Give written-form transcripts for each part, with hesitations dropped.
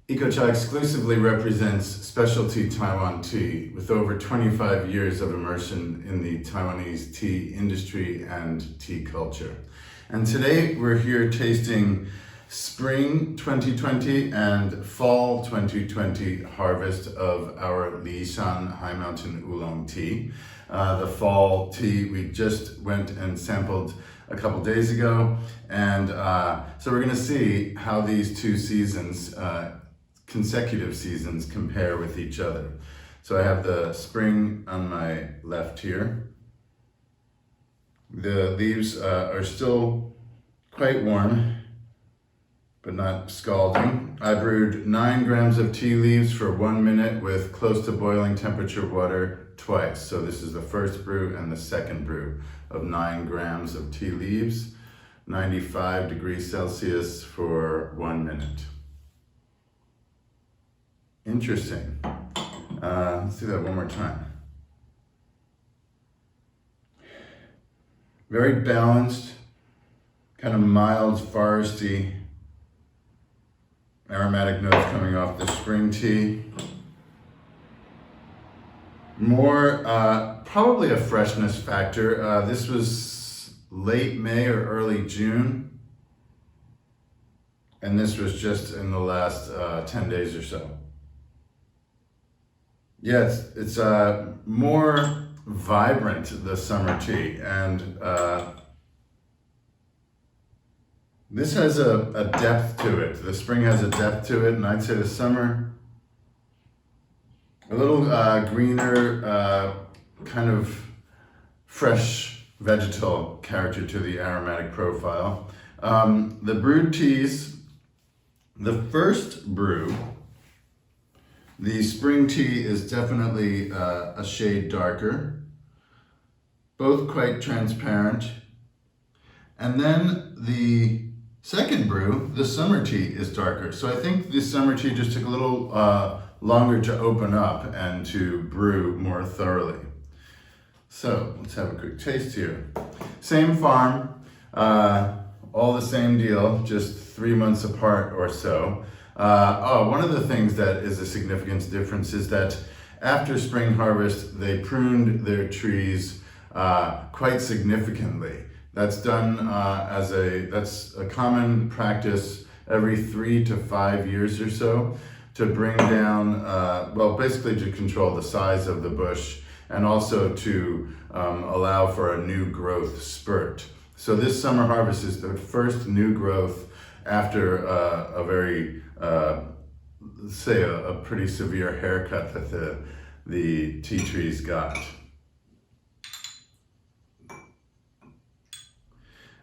Ecocha exclusively represents specialty Taiwan tea with over 25 years of immersion in the Taiwanese tea industry and tea culture. And today we're here tasting spring 2020 and fall 2020 harvest of our Shan High Mountain Oolong tea. The fall tea we just went and sampled a couple days ago, and so we're going to see how these two seasons, consecutive seasons, compare with each other. So I have the spring on my left here. The leaves are still quite warm, but not scalding. I brewed 9 grams of tea leaves for 1 minute with close to boiling temperature water twice. So this is the first brew and the second brew of 9 grams of tea leaves, 95 degrees Celsius for 1 minute. Interesting. Let's do that one more time. Very balanced, kind of mild, foresty, aromatic notes coming off the spring tea. More, probably a freshness factor. This was late May or early June, and this was just in the last 10 days or so. Yeah, it's more vibrant, the summer tea, and this has a depth to it. The spring has a depth to it, and I'd say the summer, a little greener, kind of fresh vegetal character to the aromatic profile. The brewed teas, the first brew, the spring tea is definitely a shade darker, both quite transparent. And then the second brew, the summer tea, is darker. So I think the summer tea just took a little longer to open up and to brew more thoroughly. So let's have a quick taste here. Same farm, all the same deal, just 3 months apart or so. One of the things that is a significant difference is that after spring harvest, they pruned their trees quite significantly. That's done that's a common practice every 3 to 5 years or so to bring down, basically to control the size of the bush and also to allow for a new growth spurt. So this summer harvest is the first new growth after a very, say a pretty severe haircut that the tea trees got.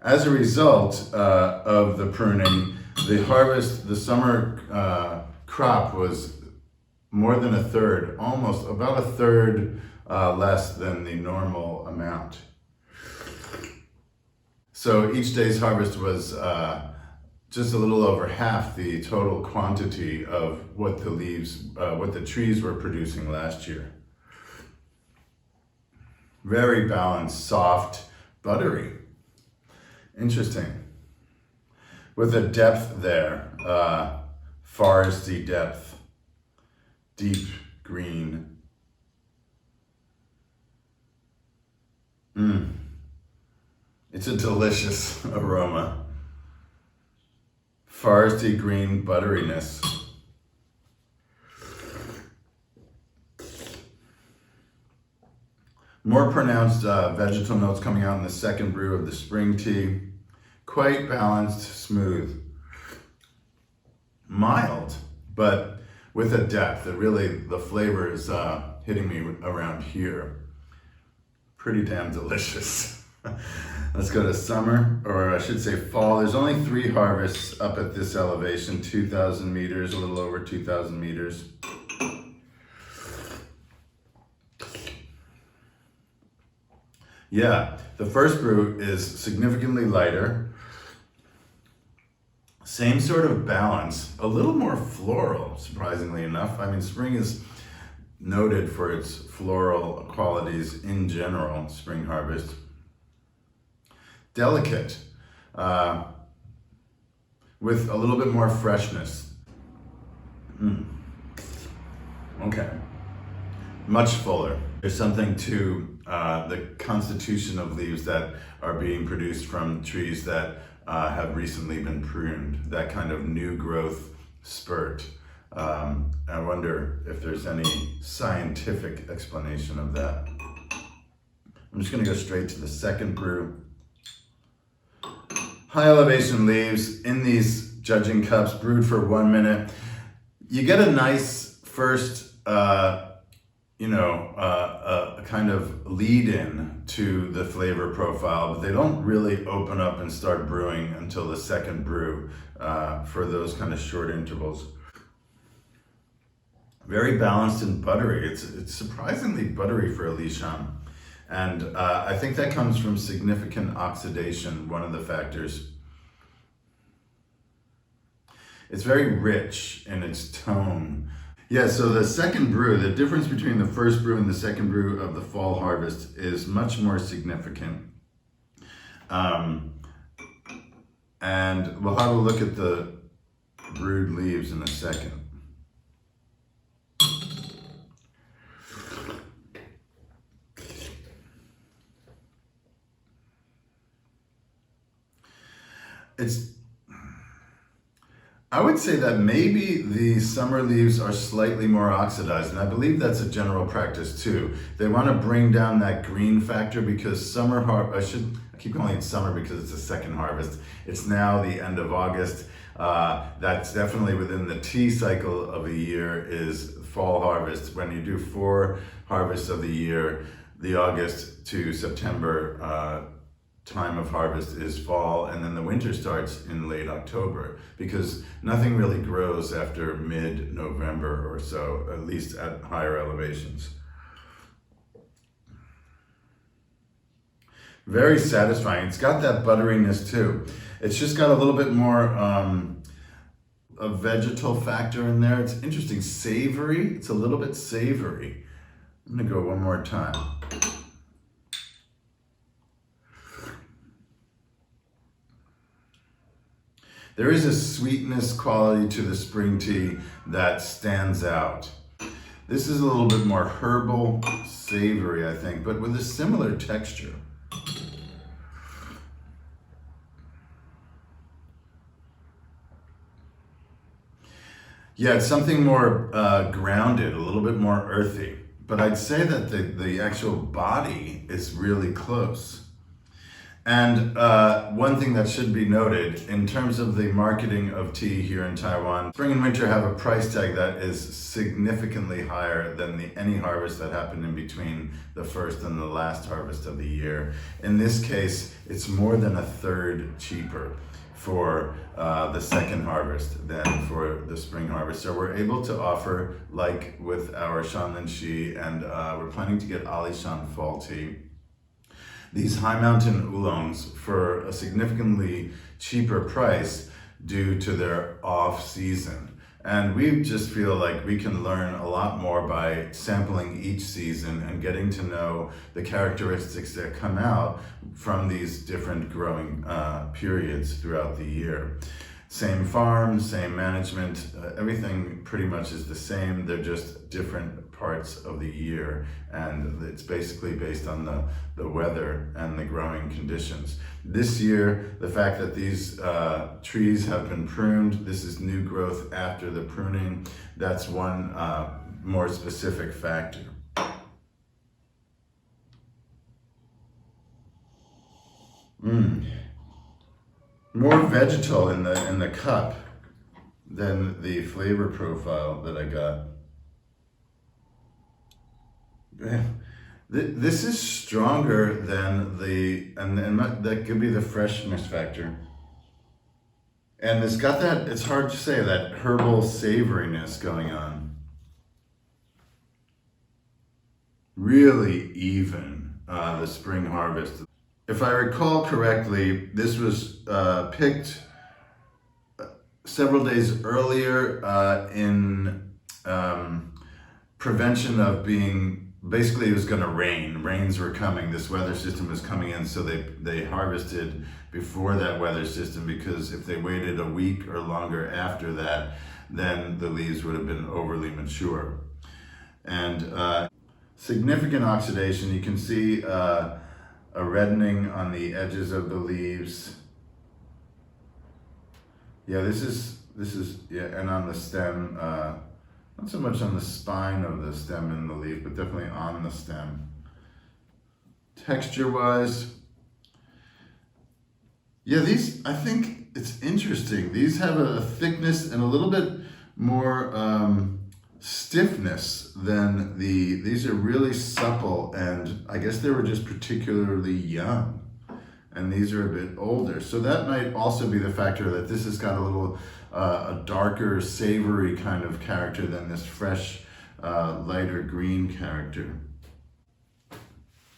As a result of the pruning, the harvest, the summer crop was more than a third, almost about a third less than the normal amount. So each day's harvest was just a little over half the total quantity of what the leaves, what the trees were producing last year. Very balanced, soft, buttery. Interesting. With a depth there, foresty depth, deep green. It's a delicious aroma. Foresty green butteriness. More pronounced vegetal notes coming out in the second brew of the spring tea. Quite balanced, smooth. Mild, but with a depth that really, the flavor is hitting me around here. Pretty damn delicious. Let's go to summer, or I should say fall. There's only 3 harvests up at this elevation, 2,000 meters, a little over 2,000 meters. Yeah, the first brew is significantly lighter. Same sort of balance, a little more floral, surprisingly enough. I mean, spring is noted for its floral qualities in general, spring harvest. Delicate, with a little bit more freshness. Okay, much fuller. There's something to the constitution of leaves that are being produced from trees that have recently been pruned, that kind of new growth spurt. I wonder if there's any scientific explanation of that. I'm just gonna go straight to the second brew. High elevation leaves in these judging cups, brewed for 1 minute. You get a nice first, a kind of lead in to the flavor profile, but they don't really open up and start brewing until the second brew for those kind of short intervals. Very balanced and buttery. It's surprisingly buttery for a Shan. And I think that comes from significant oxidation, one of the factors. It's very rich in its tone. Yeah, so the second brew, the difference between the first brew and the second brew of the fall harvest is much more significant. And we'll have a look at the brewed leaves in a second. I would say that maybe the summer leaves are slightly more oxidized, and I believe that's a general practice too. They want to bring down that green factor because I keep calling it summer because it's the second harvest. It's now the end of August. That's definitely within the tea cycle of a year is fall harvest. When you do 4 harvests of the year, the August to September time of harvest is fall, and then the winter starts in late October because nothing really grows after mid-November or so, at least at higher elevations. Very satisfying. It's got that butteriness too. It's just got a little bit more a vegetal factor in there. It's interesting. Savory. It's a little bit savory. I'm gonna go one more time. There is a sweetness quality to the spring tea that stands out. This is a little bit more herbal, savory, I think, but with a similar texture. Yeah, it's something more grounded, a little bit more earthy. But I'd say that the actual body is really close. And one thing that should be noted, in terms of the marketing of tea here in Taiwan, spring and winter have a price tag that is significantly higher than any harvest that happened in between the first and the last harvest of the year. In this case, it's more than a third cheaper for the second harvest than for the spring harvest. So we're able to offer, like with our Shan and Shi, and we're planning to get Ali Shan fall tea, these high mountain oolongs for a significantly cheaper price due to their off season. And we just feel like we can learn a lot more by sampling each season and getting to know the characteristics that come out from these different growing periods throughout the year. Same farm, same management, everything pretty much is the same. They're just different parts of the year, and it's basically based on the weather and the growing conditions. This year, the fact that these trees have been pruned, this is new growth after the pruning, that's one more specific factor. More vegetal in the cup than the flavor profile that I got. This is stronger than and that could be the freshness factor. And it's got that, it's hard to say, that herbal savoriness going on. Really even, the spring harvest. If I recall correctly, this was picked several days earlier in prevention of being basically it was going to rain. Rains were coming. This weather system was coming in, so they harvested before that weather system, because if they waited a week or longer after that, then the leaves would have been overly mature. And significant oxidation. You can see a reddening on the edges of the leaves. Yeah, this is yeah, and on the stem. Not so much on the spine of the stem and the leaf, but definitely on the stem. Texture-wise, yeah, these, I think it's interesting. These have a thickness and a little bit more stiffness than these are really supple, and I guess they were just particularly young. And these are a bit older. So that might also be the factor that this has got a little, a darker, savory kind of character than this fresh, lighter green character.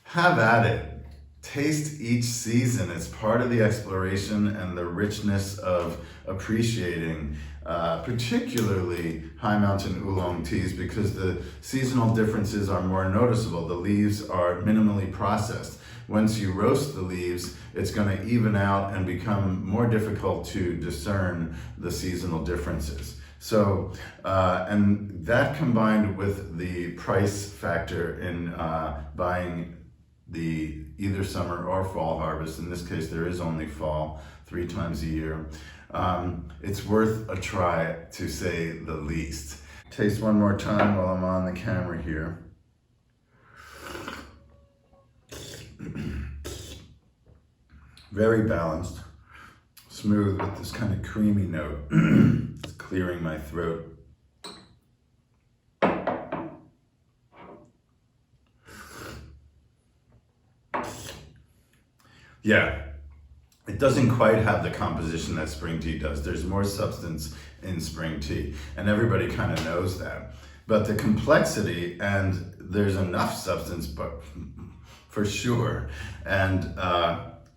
Have at it. Taste each season. It's part of the exploration and the richness of appreciating particularly high mountain oolong teas, because the seasonal differences are more noticeable. The leaves are minimally processed. Once you roast the leaves, it's going to even out and become more difficult to discern the seasonal differences. So, and that combined with the price factor in buying the either summer or fall harvest, in this case there is only fall 3 times a year, it's worth a try, to say the least. Taste one more time while I'm on the camera here. Very balanced, smooth with this kind of creamy note. It's clearing my throat. Yeah, it doesn't quite have the composition that spring tea does. There's more substance in spring tea, and everybody kind of knows that. But the complexity, and there's enough substance, but for sure, and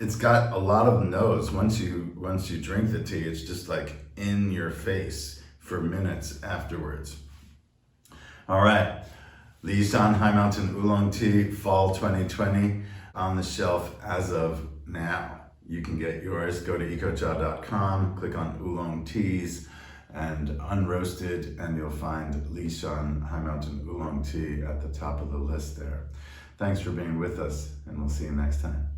it's got a lot of nose. Once you drink the tea, it's just like in your face for minutes afterwards. All right, the Shan High Mountain Oolong Tea Fall 2020 on the shelf as of now. You can get yours. Go to ecochateas.com, click on Oolong Teas and Unroasted, and you'll find Shan High Mountain Oolong Tea at the top of the list there. Thanks for being with us, and we'll see you next time.